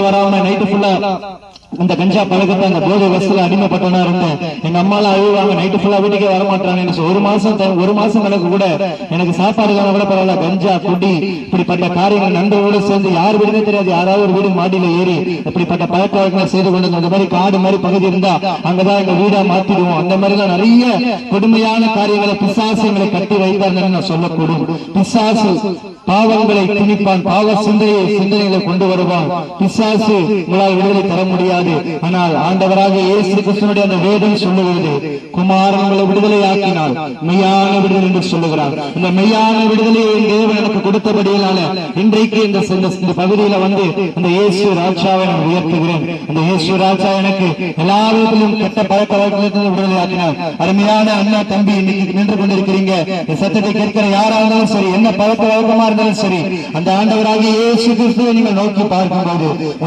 வராம நைட்டு ஃபுல்லா அந்த கஞ்சா பழக்கத்தை அந்த போதை வசதியில அடிமைப்பட்டவனா இருந்தேன். எங்க அம்மா எல்லாம் அழுவாங்க, நைட்டு ஃபுல்லா வீட்டுக்கே வரமாட்டாங்க. ஒரு மாசம் கணக்கு கூட எனக்கு சாப்பாடு கூட பரவாயில்ல, கஞ்சா குடி இப்படிப்பட்ட காரியங்கள் நண்பர்களோடு சேர்ந்து யார் வீடுமே தெரியாது, யாராவது ஒரு வீடு மாடியில ஏறி இப்படிப்பட்ட பழக்க வழக்கங்களை செய்து கொண்டு அந்த மாதிரி காடு மாதிரி பகுதி இருந்தா அங்கதான் எங்க வீடா மாத்திடுவோம். அந்த மாதிரிதான் நிறைய கொடுமையான காரியங்களை பிசாசுகளை கட்டி வைத்தார்கள் நான் சொல்லக்கூடும். பிசாசு பாவங்களை திணிப்பான், பாவ சிந்தனைகளை கொண்டு வருவான். பிசாசு உங்களால் விடுதலை தர முடியாது. ஆனால் ஆண்டவராக இயேசு கிறிஸ்துவினுடைய அந்த வேதம் சொல்லுகிறது, குமாரன் உங்களை விடுதலை ஆக்கினால் மெய்யான விடுதலை என்று சொல்லுகிறார். இந்த மெய்யான விடுதலையை தேவன் எனக்கு கொடுத்தபடியினால இன்றைக்கு இந்த பகுதியில வந்து அந்த இயேசு ராஜாவை நான் உயர்த்துகிறேன். அந்த இயேசு ராஜா எனக்கு எல்லா விதத்திலும் கெட்ட பழக்க வழக்கத்திலிருந்து விடுதலை ஆக்கினார். அருமையான அண்ணா தம்பி இன்னைக்கு நின்று கொண்டிருக்கிறீங்க, சத்தத்தை கேட்கிற யாரா இருந்தாலும் சரி, என்ன பழக்க வழக்கமா இருந்தாலும் சரி, அந்த ஆண்டவராக இயேசு கிறிஸ்துவை நீங்கள் நோக்கி பார்க்கும்போது